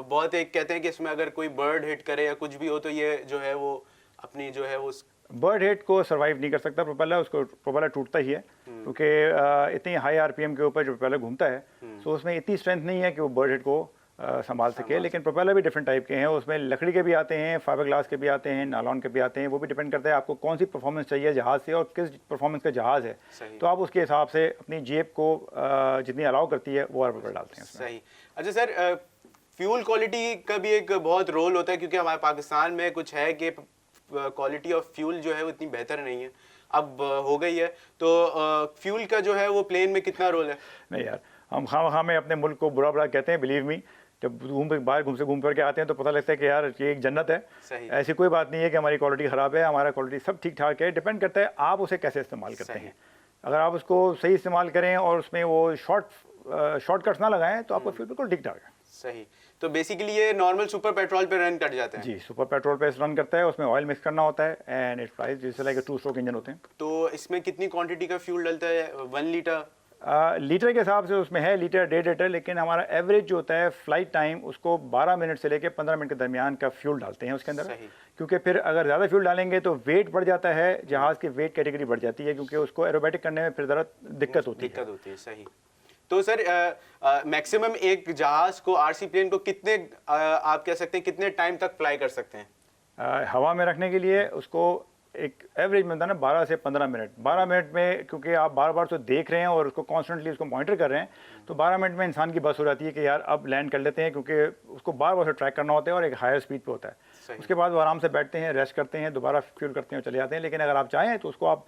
S1: बहुत एक कहते हैं कि इसमें अगर कोई बर्ड हिट करे या कुछ भी हो तो ये जो है वो अपनी जो है वो
S2: बर्ड हिट को सर्वाइव नहीं कर सकता प्रोपेलर, उसको प्रोपेलर टूटता ही है, क्योंकि इतनी हाई आरपीएम के ऊपर जो प्रोपेलर घूमता है, सो उसमें इतनी स्ट्रेंथ नहीं है कि वो बर्ड हिट को संभाल सके। लेकिन प्रोपेलर भी डिफरेंट टाइप के हैं, उसमें लकड़ी के भी आते हैं, फाइबर ग्लास के भी आते हैं, नायलॉन के भी आते हैं। वो भी डिपेंड करता है आपको कौन सी परफॉर्मेंस चाहिए जहाज़ से और किस परफॉर्मेंस का जहाज़ है, तो आप उसके हिसाब से अपनी जेब को जितनी अलाउ करती है वो पर डालते हैं उसमें।
S1: सही। अच्छा सर, फ्यूल क्वालिटी का भी एक बहुत रोल होता है, क्योंकि हमारे पाकिस्तान में कुछ है कि क्वालिटी ऑफ फ्यूल जो है वो इतनी बेहतर नहीं है, अब हो गई है। तो फ्यूल का जो है वो प्लेन में कितना रोल है?
S2: नहीं यार, हम खाम में अपने मुल्क को बुरा कहते हैं, बिलीव मी। जब बाहर घूम कर के आते हैं तो पता लगता है कि यार ये एक जन्नत है।
S1: सही।
S2: ऐसी कोई बात नहीं है कि हमारी क्वालिटी ख़राब है, हमारा क्वालिटी सब ठीक ठाक है। डिपेंड करता है आप उसे कैसे इस्तेमाल करते हैं। अगर आप उसको सही इस्तेमाल करें और उसमें वो शॉर्टकट्स ना लगाएं तो आपका फ्यूल बिल्कुल ठीक ठाक है।
S1: सही। तो बेसिकली ये नॉर्मल सुपर पेट्रोल पे रन कर जाते हैं?
S2: जी, सुपर पेट्रोल पे रन करता है, उसमें ऑयल मिक्स करना होता है एंड इट फ्लाइज जैसे लाइक 2 स्ट्रोक इंजन होते हैं।
S1: तो इसमें कितनी क्वांटिटी का फ्यूल डलता है? 1 लीटर?
S2: लीटर के हिसाब से उसमें है लीटर 1.5 लीटर, लेकिन हमारा एवरेज जो होता है फ्लाइट टाइम उसको 12 मिनट से लेकर 15 मिनट के दरमियान का फ्यूल डालते हैं उसके अंदर। क्योंकि फिर अगर ज़्यादा फ्यूल डालेंगे तो वेट बढ़ जाता है, जहाज़ की वेट कैटेगरी बढ़ जाती है, क्योंकि उसको एरोबेटिक करने में फिर ज़रा दिक्कत होती है।
S1: सही। तो सर मैक्सिमम एक जहाज़ को, आरसी प्लेन को कितने आप कह सकते हैं कितने टाइम तक फ्लाई कर सकते हैं?
S2: हवा में रखने के लिए उसको एक एवरेज में होता है ना 12 से 15 मिनट। 12 मिनट में क्योंकि आप बार बार तो देख रहे हैं और उसको कॉन्स्टेंटली उसको मॉनिटर कर रहे हैं, तो 12 मिनट में इंसान की बस हो जाती है कि यार अब लैंड कर लेते हैं, क्योंकि उसको बार बार से ट्रैक करना होता है और एक हायर स्पीड पे होता है। उसके बाद वो आराम से बैठते हैं, रेस्ट करते हैं, दोबारा फ्यूल करते हैं और चले जाते हैं। लेकिन अगर आप चाहें तो उसको आप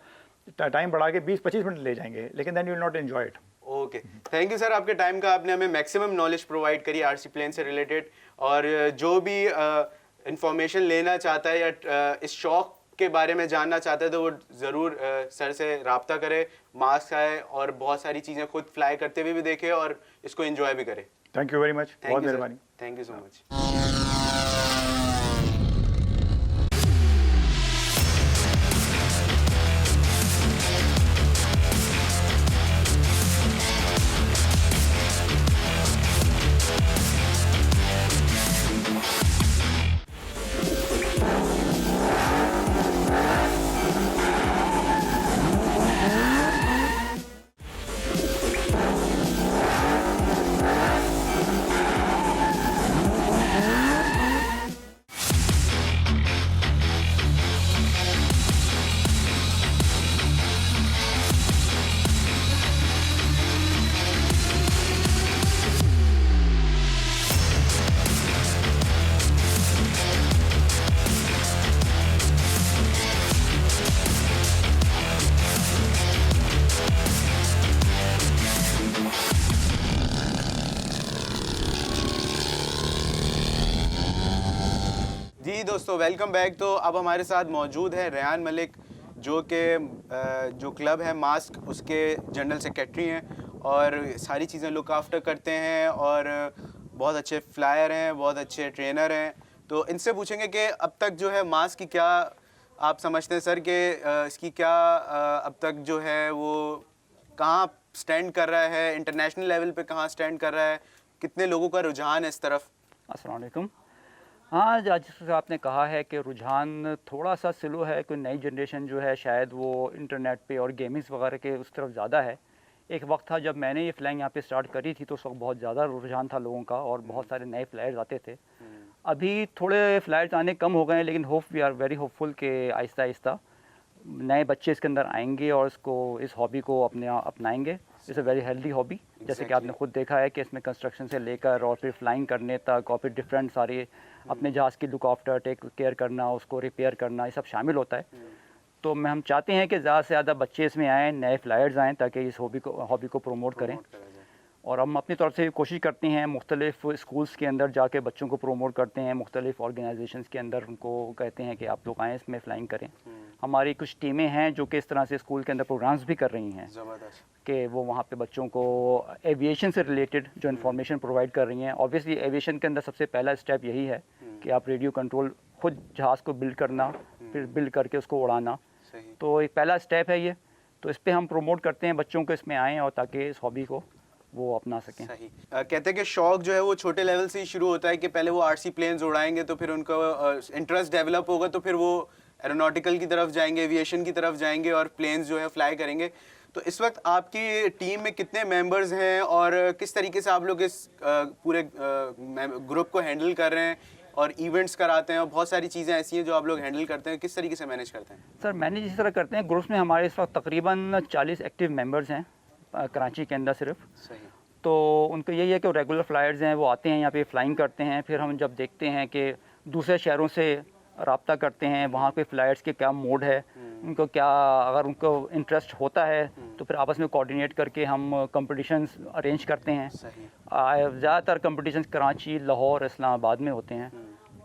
S2: टाइम बढ़ा के 20-25 मिनट ले जाएंगे, लेकिन then you will not enjoy it.
S1: Okay, thank you sir आपके टाइम का, आपने हमें मैक्सिमम नॉलेज प्रोवाइड करी आरसी प्लेन से रिलेटेड। और जो भी इंफॉर्मेशन लेना चाहता है या इस शौक के बारे में जानना चाहते हैं तो वो ज़रूर सर से रब्ता करे, मास्क आए और बहुत सारी चीज़ें खुद फ्लाई करते हुए भी देखे और इसको एंजॉय भी करे।
S2: थैंक यू वेरी मच, बहुत मेहरबानी।
S1: Thank you so much. जी दोस्तों, वेलकम बैक। तो अब हमारे साथ मौजूद है रेहान मलिक, जो कि जो क्लब है मास्क, उसके जनरल सेक्रेटरी हैं और सारी चीज़ें लुक आफ्टर करते हैं और बहुत अच्छे फ्लायर हैं, बहुत अच्छे ट्रेनर हैं। तो इनसे पूछेंगे कि अब तक जो है मास्क की क्या आप समझते हैं सर कि इसकी क्या अब तक जो है वो कहाँ स्टैंड कर रहा है, इंटरनेशनल लेवल पे कहाँ स्टैंड कर रहा है, कितने लोगों का रुझान है इस तरफ?
S3: अस्सलाम वालेकुम। हाँ, जैसे आपने कहा है कि रुझान थोड़ा सा स्लो है, कोई नई जनरेशन जो है शायद वो इंटरनेट पे और गेमिंग्स वगैरह के उस तरफ ज़्यादा है। एक वक्त था जब मैंने ये फ्लाइंग यहाँ पे स्टार्ट करी थी तो उस वक्त बहुत ज़्यादा रुझान था लोगों का और बहुत सारे नए फ्लायर्स आते थे। अभी थोड़े फ्लायर्स आने कम हो गए हैं, लेकिन वी आर वेरी होपफुल कि आहिस्ता आहिस्ता नए बच्चे इसके अंदर आएंगे और इस हॉबी को अपनाएंगे। It's a very healthy hobby. जैसे कि आपने खुद देखा है कि इसमें कंस्ट्रक्शन से लेकर और फिर फ्लाइंग करने तक और फिर डिफरेंट सारे अपने जहाज़ की लुक आफ्टर टेक केयर करना, उसको रिपेयर करना, ये सब शामिल होता है। तो हम चाहते हैं कि ज़्यादा से ज़्यादा बच्चे इसमें आएँ, नए फ्लायर्स आएँ, ताकि इस हॉबी को प्रमोट करें। और हम अपनी तरफ से कोशिश करते हैं, मुख्तलिफ स्कूल्स के अंदर जाके बच्चों को प्रमोट करते हैं, मुख्तलिफ ऑर्गेनाइजेशंस के अंदर उनको कहते हैं कि आप लोग आएँ इसमें फ़्लाइंग करें। हमारी कुछ टीमें हैं जो कि इस तरह से स्कूल के अंदर प्रोग्राम्स भी कर रही हैं कि वो वहाँ पे बच्चों को एविएशन से रिलेटेड जो इन्फॉर्मेशन प्रोवाइड कर रही हैं। ऑब्वियसली एविएशन के अंदर सबसे पहला स्टेप यही है कि आप रेडियो कंट्रोल खुद जहाज़ को बिल्ड करना, फिर बिल्ड करके उसको उड़ाना। तो एक पहला स्टेप है ये। तो इस पर हम प्रमोट करते हैं बच्चों को इसमें आएँ और ताकि इस हॉबी को वो अपना सकें।
S1: सही। कहते हैं कि शौक जो है वो छोटे लेवल से ही शुरू होता है कि पहले वो आरसी प्लेन्स उड़ाएंगे तो फिर उनका इंटरेस्ट डेवलप होगा तो फिर वो एरोनॉटिकल की तरफ जाएंगे, एविएशन की तरफ जाएंगे और प्लेन्स जो है फ्लाई करेंगे। तो इस वक्त आपकी टीम में कितने मेंबर्स हैं और किस तरीके से आप लोग इस पूरे ग्रुप को हैंडल कर रहे हैं और इवेंट्स कराते हैं और बहुत सारी चीज़ें ऐसी हैं जो आप लोग हैंडल करते हैं, किस तरीके से मैनेज करते हैं?
S3: सर मैनेज इस तरह करते हैं, ग्रुप्स में हमारे इस वक्त तकरीबन 40 एक्टिव मेंबर्स हैं कराची के अंदर सिर्फ।
S1: सही।
S3: तो उनको यही है कि रेगुलर फ्लायर्स हैं वो आते हैं यहाँ पे फ्लाइंग करते हैं, फिर हम जब देखते हैं कि दूसरे शहरों से रब्ता करते हैं वहाँ पे फ़्लाइट्स के क्या मोड है, उनको क्या अगर उनको इंटरेस्ट होता है तो फिर आपस में कोऑर्डिनेट करके हम कंपटीशंस अरेंज करते हैं। ज़्यादातर कंपटीशंस कराची, लाहौर, इस्लामाबाद में होते हैं।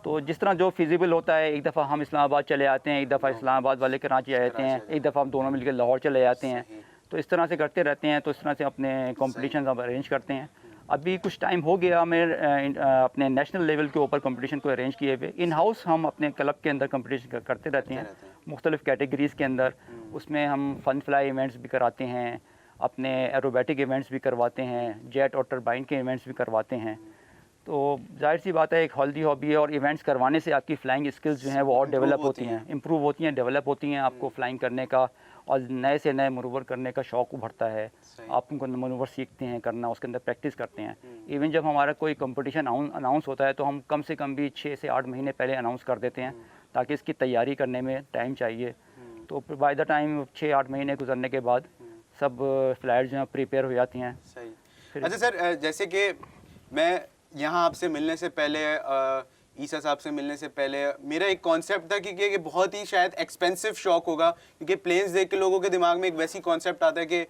S3: तो जिस तरह जो फिजिबल होता है, एक दफ़ा हम इस्लामाबाद चले आते हैं, एक दफ़ा इस्लामाबाद वाले कराची आ जाते हैं, एक दफ़ा हम दोनों मिलकर लाहौर चले जाते हैं। तो इस तरह से करते रहते हैं। तो इस तरह से अपने कॉम्पिटिशन हम अरेंज करते हैं। अभी कुछ टाइम हो गया हमें अपने नेशनल लेवल के ऊपर कंपटीशन को अरेंज किए हुए। इन हाउस हम अपने क्लब के अंदर कंपटीशन करते रहते हैं मुख्तलिफ़ कैटेगरीज़ के अंदर। उसमें हम फन फ्लाई इवेंट्स भी कराते हैं, अपने एरोबैटिक इवेंट्स भी करवाते हैं, जेट और टरबाइन के इवेंट्स भी करवाते हैं। तो जाहिर सी बात है एक हेल्दी हॉबी है, और इवेंट्स करवाने से आपकी फ़्लाइंग स्किल्स जो हैं वो और डेवलप होती हैं, इम्प्रूव होती हैं, डेवलप होती हैं। आपको फ़्लाइंग करने का और नए से नए मनूवर करने का शौक़ उभरता है। आप उनको मनूवर सीखते हैं करना, उसके अंदर प्रैक्टिस करते हैं। इवन जब हमारा कोई कंपटीशन अनाउंस होता है तो हम कम से कम भी 6 से 8 महीने पहले अनाउंस कर देते हैं, ताकि इसकी तैयारी करने में टाइम चाहिए। तो बाय द टाइम 6-8 महीने गुजरने के बाद सब फ्लाइट्स जो हैं प्रिपेयर हो जाती हैं।
S1: सही। अच्छा सर, जैसे कि मैं यहाँ आपसे मिलने से पहले, ईसा साहब से मिलने से पहले मेरा एक कॉन्सेप्ट था कि बहुत ही शायद एक्सपेंसिव शौक होगा, क्योंकि प्लेन्स देख के लोगों के दिमाग में एक वैसी कॉन्सेप्ट आता है कि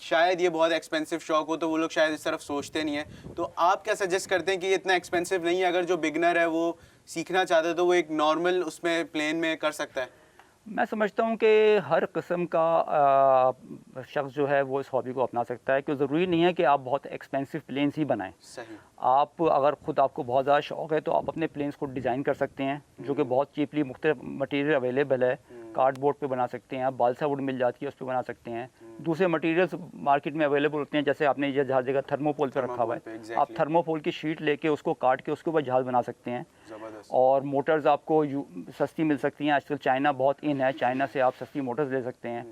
S1: शायद ये बहुत एक्सपेंसिव शौक हो, तो वो लोग शायद इस तरफ सोचते नहीं है। तो आप क्या सजेस्ट करते हैं कि ये इतना एक्सपेंसिव नहीं है, अगर जो बिगनर है वो सीखना चाहता है तो वो एक नॉर्मल उसमें प्लेन में कर सकता है?
S3: मैं समझता हूँ कि हर किस्म का शख्स जो है वो इस हॉबी को अपना सकता है, कि ज़रूरी नहीं है कि आप बहुत एक्सपेंसिव प्लेन्स ही बनाएं।
S1: सही। आप
S3: अगर ख़ुद आपको बहुत ज़्यादा शौक़ है तो आप अपने प्लेन्स को डिज़ाइन कर सकते हैं, जो कि बहुत चीपली मुख्तलिफ मटीरियल अवेलेबल है। कार्डबोर्ड पे बना सकते हैं आप, बालसा वुड मिल जाती है उस पर बना सकते हैं। दूसरे मटेरियल्स मार्केट में अवेलेबल होते हैं, जैसे आपने ये जहाज़ जगह थर्मोपोल पे रखा हुआ है, आप थर्मोपोल की शीट लेके उसको काट के उसके ऊपर जहाज़ बना सकते हैं। और मोटर्स आपको सस्ती मिल सकती हैं, आजकल चाइना बहुत इन है, चाइना से आप सस्ती मोटर्स ले सकते हैं।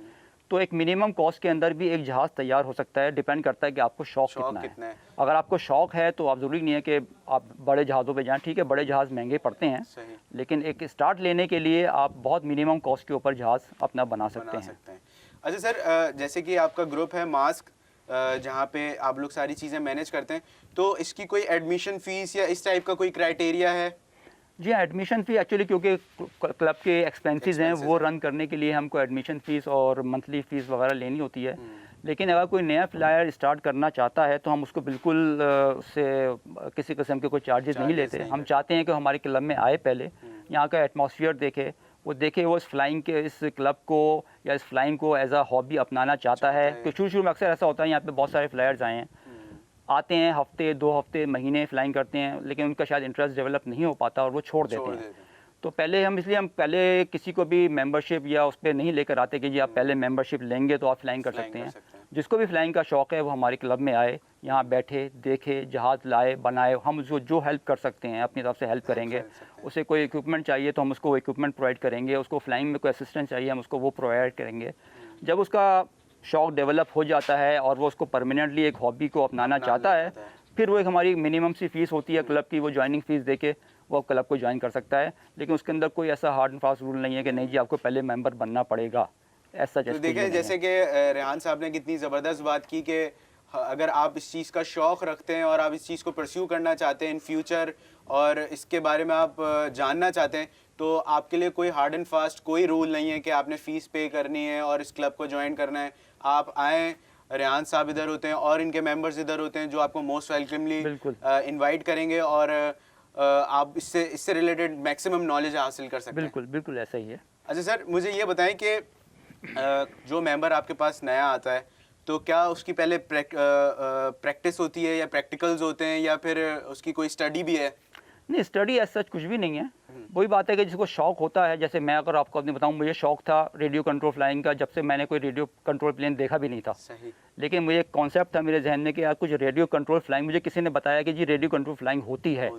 S3: तो एक मिनिमम कॉस्ट के अंदर भी एक जहाज़ तैयार हो सकता है, डिपेंड करता है कि आपको शौक़ कितना है। अगर आपको शौक़ है तो आप ज़रूरी नहीं है कि आप बड़े जहाज़ों पे जाएं। ठीक है, बड़े जहाज़ महंगे पड़ते हैं, लेकिन एक स्टार्ट लेने के लिए आप बहुत मिनिमम कॉस्ट के ऊपर जहाज़ अपना बना सकते हैं।
S1: अच्छा सर, जैसे कि आपका ग्रुप है मास्क, जहाँ पे आप लोग सारी चीज़ें मैनेज करते हैं, तो इसकी कोई एडमिशन फ़ीस या इस टाइप का कोई क्राइटेरिया है?
S3: जी हाँ, एडमिशन फ़ी एक्चुअली क्योंकि क्लब के एक्सपेंसेस हैं, वो रन करने के लिए हमको एडमिशन फ़ीस और मंथली फ़ीस वगैरह लेनी होती है। लेकिन अगर कोई नया फ्लायर स्टार्ट करना चाहता है तो हम उसको बिल्कुल से किसी किस्म के कोई चार्जेस नहीं लेते। हम चाहते हैं कि हमारे क्लब में आए, पहले यहाँ का एटमॉस्फेयर देखे, वो इस फ्लाइंग के, इस क्लब को या इस फ्लाइंग को एज अ हॉबी अपनाना चाहता है। क्योंकि शुरू में अक्सर ऐसा होता है, यहाँ पे बहुत सारे फ्लायर्स आए हैं, आते हैं हफ्ते 2 हफ्ते महीने फ्लाइंग करते हैं, लेकिन उनका शायद इंटरेस्ट डेवलप नहीं हो पाता और वो छोड़ देते हैं। तो हम पहले किसी को भी मेंबरशिप या उस पर नहीं लेकर आते कि जी आप पहले मेंबरशिप लेंगे तो आप फ्लाइंग कर सकते हैं। जिसको भी फ्लाइंग का शौक़ है वो हमारे क्लब में आए, यहाँ बैठे, देखे, जहाज़ लाए, बनाए। हम उसको जो हेल्प कर सकते हैं अपनी तरफ से हेल्प करेंगे। उसे कोई इक्विपमेंट चाहिए तो हम उसको इक्विपमेंट प्रोवाइड करेंगे, उसको फ्लाइंग में कोई असिस्टेंस चाहिए हम उसको वो प्रोवाइड करेंगे। जब उसका शौक़ डेवलप हो जाता है और वो उसको परमानेंटली एक हॉबी को अपनाना चाहता है, फिर वो एक हमारी मिनिमम सी फ़ीस होती है क्लब की, वो ज्वाइनिंग फ़ीस देके वो क्लब को ज्वाइन कर सकता है। लेकिन उसके अंदर कोई ऐसा हार्ड एंड फास्ट रूल नहीं है कि नहीं जी आपको पहले मेंबर बनना पड़ेगा, ऐसा।
S1: तो देखें, जैसे कि रेहान साहब ने कितनी ज़बरदस्त बात की कि अगर आप इस चीज़ का शौक़ रखते हैं और आप इस चीज़ को परस्यू करना चाहते हैं इन फ्यूचर और इसके बारे में आप जानना चाहते हैं, तो आपके लिए कोई हार्ड एंड फास्ट कोई रूल नहीं है कि आपने फ़ीस पे करनी है और इस क्लब को ज्वाइन करना है। आप आएँ, रेहान साहब इधर होते हैं और इनके मेंबर्स इधर होते हैं जो आपको मोस्ट वेलकमली इनवाइट करेंगे और आप इससे रिलेटेड मैक्सिमम नॉलेज हासिल कर सकते हैं।
S3: बिल्कुल ऐसा ही है।
S1: अच्छा सर, मुझे ये बताएं कि जो मेंबर आपके पास नया आता है तो क्या उसकी पहले प्रैक्टिस होती है या प्रैक्टिकल्स होते हैं या फिर उसकी कोई स्टडी भी है?
S3: नहीं, स्टडी ऐसा सच कुछ भी नहीं है। वही बात है कि जिसको शौक़ होता है, जैसे मैं अगर आपको अपनी बताऊं, मुझे शौक़ था रेडियो कंट्रोल फ्लाइंग का, जब से मैंने कोई रेडियो कंट्रोल प्लेन देखा भी नहीं था।
S1: सही।
S3: लेकिन मुझे एक कॉन्सेप्ट था मेरे जहन में कि यार कुछ रेडियो कंट्रोल फ्लाइंग, मुझे किसी ने बताया कि जी रेडियो कंट्रोल फ्लाइंग होती है।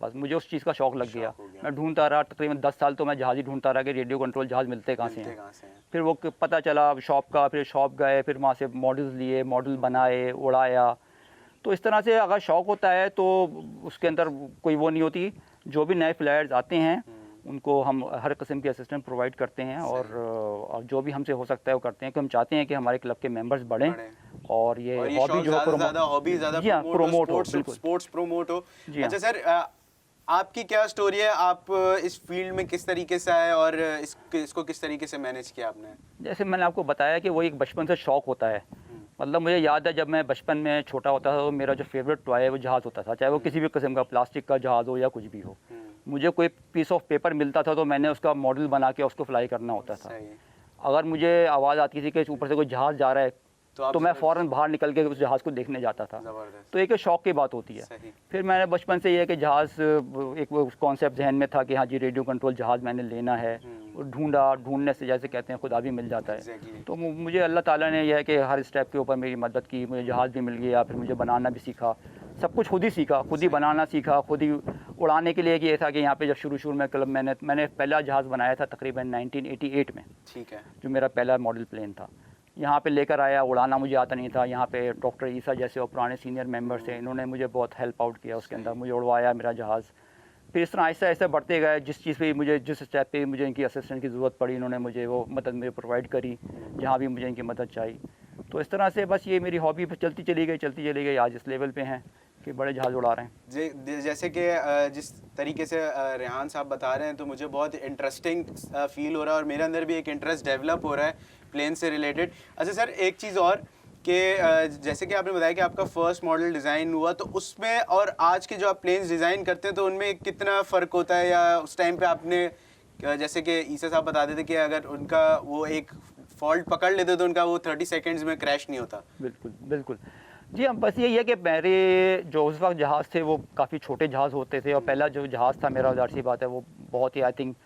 S3: बस मुझे उस चीज़ का शौक़ लग गया।
S1: हो गया।
S3: मैं ढूंढता रहा, तकरीबन 10 साल तो मैं जहाज़ ही ढूंढता रहा कि रेडियो कंट्रोल जहाज़ मिलते कहाँ से हैं।
S1: कहाँ से हैं?
S3: फिर वो पता चला शॉप का, फिर शॉप गए, फिर वहाँ से मॉडल्स लिए, मॉडल बनाए, उड़ाया। तो इस तरह से अगर शौक़ होता है तो उसके अंदर कोई वो नहीं होती। जो भी नए फ्लायर्स आते हैं उनको हम हर किस्म के असिस्टेंट प्रोवाइड करते हैं और जो भी हमसे हो सकता है वो करते हैं, कि हम चाहते हैं कि हमारे क्लब के मेंबर्स बढ़ें और ये हॉबी
S1: शौक
S3: जो है
S1: ज़्यादा हॉबी ज़्यादा
S3: जी हाँ, प्रमोट हो, बिल्कुल।
S1: स्पोर्ट्स प्रमोट हो।
S3: जी हाँ।
S1: अच्छा सर, आपकी क्या स्टोरी है? आप इस फील्ड में किस तरीके से आए और इसको किस तरीके से मैनेज किया आपने?
S3: जैसे मैंने आपको बताया कि वो एक बचपन से शौक़ होता है। मतलब मुझे याद है जब मैं बचपन में छोटा होता था तो मेरा जो फेवरेट टॉय है वो जहाज़ होता था, चाहे वो किसी भी किस्म का प्लास्टिक का जहाज़ हो या कुछ भी हो। मुझे कोई पीस ऑफ पेपर मिलता था तो मैंने उसका मॉडल बना के उसको फ्लाई करना होता था।
S1: सही है।
S3: अगर मुझे आवाज़ आती थी कि ऊपर से कोई जहाज़ जा रहा है तो मैं फ़ौरन बाहर निकल के उस जहाज़ को देखने जाता था।
S1: ज़बरदस्त।
S3: तो एक शौक़ की बात होती है।
S1: सही।
S3: फिर मैंने बचपन से ये है कि जहाज़ एक वो कॉन्सेप्ट जहन में था कि हाँ जी रेडियो कंट्रोल जहाज़ मैंने लेना है। और ढूंढने से जैसे कहते हैं खुदा भी मिल जाता है।
S1: Exactly।
S3: तो मुझे अल्लाह ताला ने यह है कि हर स्टेप के ऊपर मेरी मदद की, मुझे जहाज़ भी मिल गया, फिर मुझे बनाना भी सीखा, सब कुछ खुद ही सीखा, खुद ही बनाना सीखा, खुद ही उड़ाने के लिए ये था कि यहाँ पे जब शुरू में क्लब मैंने पहला जहाज़ बनाया था तकरीबन 1988 में,
S1: ठीक है।
S3: जो मेरा पहला मॉडल प्लेन था। यहाँ पे लेकर आया, उड़ाना मुझे आता नहीं था। यहाँ पे डॉक्टर ईसा जैसे और पुराने सीनियर मेंबर्स हैं, इन्होंने मुझे बहुत हेल्प आउट किया उसके अंदर, मुझे उड़वाया मेरा जहाज़। फिर इस तरह आहिस्ता आहिस्ता बढ़ते गए, जिस चीज़ पे मुझे जिस स्टेप पे मुझे इनकी असिस्टेंट की ज़रूरत पड़ी इन्होंने मुझे वो मदद मुझे प्रोवाइड करी, जहाँ भी मुझे इनकी मदद चाहिए। तो इस तरह से बस ये मेरी हॉबी चलती चली गई, आज इस लेवल पे हैं कि बड़े जहाज़ उड़ा रहे हैं।
S1: जैसे कि जिस तरीके से रेहान साहब बता रहे हैं तो मुझे बहुत इंटरेस्टिंग फील हो रहा है और मेरे अंदर भी एक इंटरेस्ट डेवलप हो रहा है प्लेन से रिलेटेड। अच्छा सर, एक चीज़ और कि जैसे कि आपने बताया कि आपका फर्स्ट मॉडल डिज़ाइन हुआ, तो उसमें और आज के जो आप प्लेन्स डिज़ाइन करते हैं तो उनमें कितना फ़र्क होता है? या उस टाइम पे आपने जैसे कि ईसा साहब बताते थे कि अगर उनका वो एक फॉल्ट पकड़ लेते तो उनका वो 30 सेकेंड्स में क्रैश नहीं होता?
S3: बिल्कुल बिल्कुल जी हाँ, बस यही है कि मेरे जो उस वक्त जहाज़ थे वो काफ़ी छोटे जहाज़ होते थे और पहला जो जहाज़ था मेरा, ज़ाहिर सी बात है वो बहुत ही, आई थिंक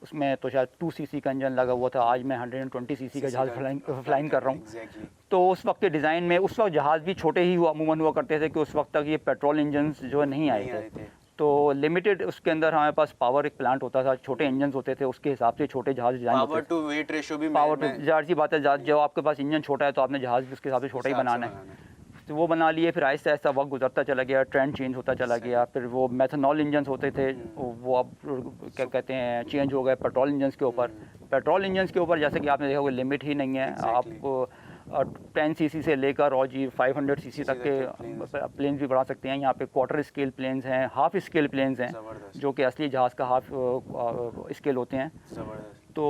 S3: उसमें तो शायद 2 सीसी का इंजन लगा हुआ था। आज मैं 120 सीसी का जहाज़ फ्लाइंग कर रहा हूँ।
S1: Exactly।
S3: तो उस वक्त के डिज़ाइन में उस वक्त जहाज़ भी छोटे ही अमूमन हुआ करते थे कि उस वक्त तक ये पेट्रोल इंजन्स जो है नहीं आए थे। तो लिमिटेड उसके अंदर हमारे पास पावर एक प्लांट होता था, छोटे इंजन्स होते थे, उसके हिसाब से छोटे जहाज़ डिज़ाइन होते थे।
S1: पावर टू वेट रेशो भी
S3: पावर टू, ज़ाहिर सी बात है जो आपके पास इंजन छोटा है तो आपने जहाज़ भी उसके हिसाब से छोटा ही बनाना है। तो वो बना लिए, फिर आहिस्ता आहिस्ता वक्त गुजरता चला गया, ट्रेंड चेंज होता चला गया। फिर वो मेथनॉल इंजन्स होते थे वो अब क्या कहते हैं चेंज हो गए पेट्रोल इंजन्स के ऊपर। पेट्रोल इंजन्स के ऊपर जैसे कि आपने देखा कोई लिमिट ही नहीं है। आपको 10 सीसी से लेकर और जी 500 सीसी तक के प्लेन्स भी बढ़ा सकते हैं। यहाँ पे क्वार्टर स्केल प्लेन्स हैं, हाफ स्केल प्लेन्स हैं, जो कि असली जहाज़ का हाफ स्केल होते हैं। तो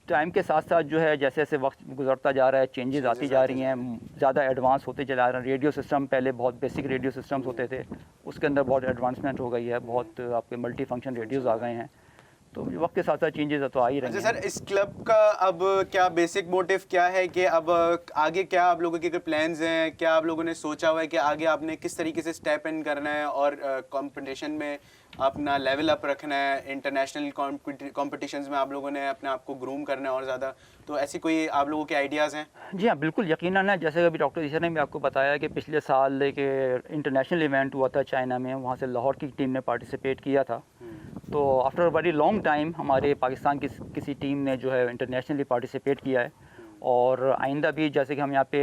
S3: टाइम के साथ साथ जो है जैसे जैसे वक्त गुजरता जा रहा है चेंजेस आती जा रही हैं, ज़्यादा एडवांस होते चला रहा है। रेडियो सिस्टम पहले बहुत बेसिक रेडियो सिस्टम्स होते थे, उसके अंदर बहुत एडवांसमेंट हो गई है, बहुत आपके मल्टी फंक्शन रेडियोज़ आ गए हैं। तो वक्त के साथ साथ चेंजेस तो आ ही रहे हैं।
S1: अच्छा सर, इस क्लब का अब क्या बेसिक मोटिव क्या है कि अब आगे क्या आप लोगों के प्लान्स हैं? क्या आप लोगों ने सोचा हुआ है कि आगे आपने किस तरीके से स्टेप इन करना है और कंपटीशन में अपना लेवल अप रखना है, इंटरनेशनल कॉम्पिटिशन्स में आप लोगों ने अपने आप को ग्रूम करना है और ज़्यादा? तो ऐसी कोई आप लोगों के आइडियाज़ हैं? जी
S3: हाँ, बिल्कुल यकीनन है। जैसे अभी डॉक्टर ईसा ने भी आपको बताया कि पिछले साल एक इंटरनेशनल इवेंट हुआ था चाइना में, वहाँ से लाहौर की टीम ने पार्टिसिपेट किया था। तो आफ्टर वेरी लॉन्ग टाइम हमारे पाकिस्तान की किसी टीम ने जो है इंटरनेशनली पार्टिसिपेट किया है। और आइंदा भी जैसे कि हम यहाँ पे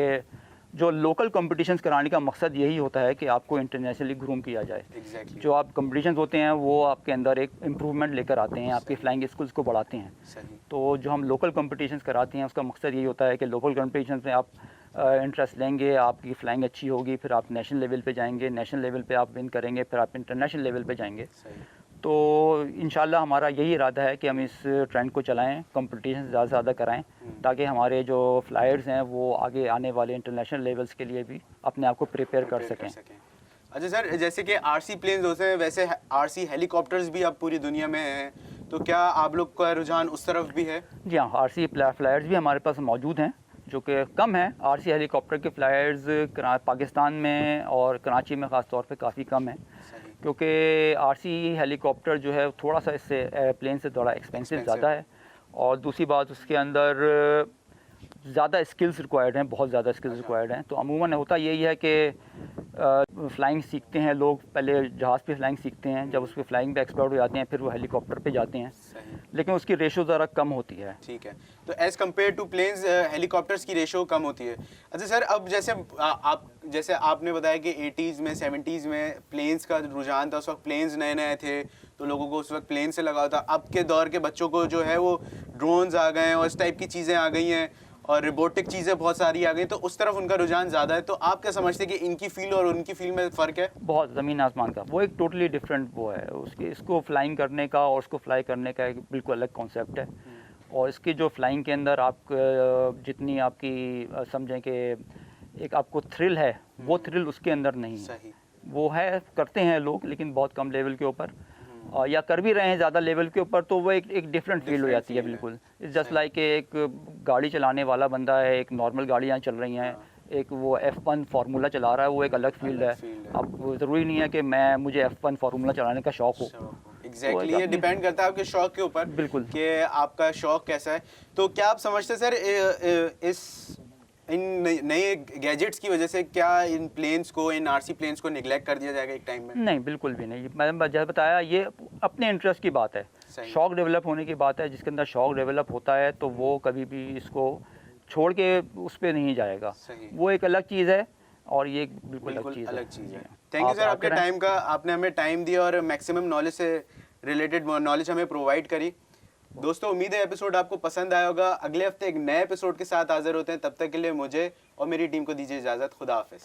S3: जो लोकल कॉम्पिटिशन्स कराने का मकसद यही होता है कि आपको इंटरनेशनली ग्रूम किया जाए।
S1: Exactly।
S3: जो आप कॉम्पिटिशन्स होते हैं वो आपके अंदर एक इम्प्रूवमेंट लेकर आते हैं, आपकी फ्लाइंग स्किल्स को बढ़ाते हैं। तो जो हम लोकल कॉम्पिटिशन्स कराते हैं उसका मकसद यही होता है कि लोकल कॉम्पिटिशन्स में आप इंटरेस्ट लेंगे, आपकी फ्लाइंग अच्छी होगी, फिर आप नेशनल लेवल पे जाएंगे, नेशनल लेवल पे आप विन करेंगे, फिर आप इंटरनेशनल लेवल पे जाएंगे। तो इंशाल्लाह हमारा यही इरादा है कि हम इस ट्रेंड को चलाएं, कंपटीशन ज़्यादा से ज़्यादा कराएं, ताकि हमारे जो फ्लायर्स हैं वो आगे आने वाले इंटरनेशनल लेवल्स के लिए भी अपने आप को प्रिपेयर कर सकें।
S1: अच्छा सर, जैसे कि आरसी प्लेन्स होते हैं वैसे आरसी हेलीकॉप्टर्स भी अब पूरी दुनिया में हैं, तो क्या आप लोग का रुझान उस तरफ भी है?
S3: जी हाँ, आरसी फ्लायर्स भी हमारे पास मौजूद हैं, जो कि कम है। आरसी हेलीकॉप्टर के फ्लायर्स पाकिस्तान में और कराची में ख़ास तौर पे काफ़ी कम है, क्योंकि आरसी हेलीकॉप्टर जो है थोड़ा सा इससे एयरप्लेन से थोड़ा एक्सपेंसिव ज़्यादा है। और दूसरी बात उसके अंदर ज़्यादा स्किल्स रिक्वायर्ड हैं, बहुत ज़्यादा स्किल्स रिक्वायर्ड हैं। तो अमूमन होता यही है कि फ्लाइंग सीखते हैं लोग, पहले जहाज़ पे फ्लाइंग सीखते हैं, जब उसके फ्लाइंग पे एक्सपर्ट हो जाते हैं फिर वो हेलीकॉप्टर पे जाते हैं,
S1: सही,
S3: लेकिन उसकी रेशो ज़रा कम होती है।
S1: ठीक है। तो as compare to planes helicopters की रेशो कम होती है। अच्छा सर, अब जैसे आपने बताया कि 80s में 70s में प्लेन्स का रुझान था, उस वक्त प्लेन्स नए नए थे तो लोगों को उस वक्त प्लेन से लगाव था। अब के दौर के बच्चों को जो है वो ड्रोन्स आ गए हैं और इस टाइप की चीज़ें आ गई हैं और रोबोटिक चीज़ें बहुत सारी आ गई, तो उस तरफ उनका रुझान ज़्यादा है। तो आप क्या समझते हैं कि इनकी फील्ड और उनकी फील्ड में फ़र्क है?
S3: बहुत ज़मीन आसमान का, वो एक टोटली डिफरेंट वो है, उसके इसको फ्लाइंग करने का और उसको फ्लाई करने का एक बिल्कुल अलग कॉन्सेप्ट है। और इसकी जो फ्लाइंग के अंदर आप जितनी आपकी समझें कि एक आपको थ्रिल है, वो थ्रिल उसके अंदर नहीं है।
S1: सही,
S3: वो है, करते हैं लोग लेकिन बहुत कम लेवल के ऊपर, या कर भी रहे हैं ज़्यादा लेवल के ऊपर, तो वो एक डिफरेंट फील्ड हो जाती है बिल्कुल। इट्स जस्ट लाइक एक गाड़ी चलाने वाला बंदा है, एक नॉर्मल गाड़ियाँ चल रही हैं, एक वो F1 फार्मूला चला रहा है, वो एक अलग फील्ड है। अब ज़रूरी नहीं है कि मुझे F1 फार्मूला चलाने का शौक़ हो।
S1: एग्जैक्टली, ये डिपेंड करता है आपके शौक के ऊपर,
S3: बिल्कुल,
S1: कि आपका शौक कैसा है। तो क्या आप समझते हैं सर इन नए गैजेट्स की वजह से क्या इन प्लेन्स को, इन आरसी प्लेन्स को निगलेक्ट कर दिया जाएगा एक टाइम में?
S3: नहीं, बिल्कुल भी नहीं। मैंने जैसे बताया, ये अपने इंटरेस्ट की बात है, शौक डेवलप होने की बात है। जिसके अंदर शौक डेवलप होता है तो वो कभी भी इसको छोड़ के उस पर नहीं जाएगा। वो एक अलग चीज़ है और ये बिल्कुल अलग चीज़ है।
S1: थैंक यू सर आपके टाइम का, आपने हमें टाइम दिया और मैक्सिमम नॉलेज से रिलेटेड नॉलेज हमें प्रोवाइड करी। दोस्तों, उम्मीद है एपिसोड आपको पसंद आया होगा। अगले हफ्ते एक नए एपिसोड के साथ हाजिर होते हैं। तब तक के लिए मुझे और मेरी टीम को दीजिए इजाज़त। खुदा हाफिज़।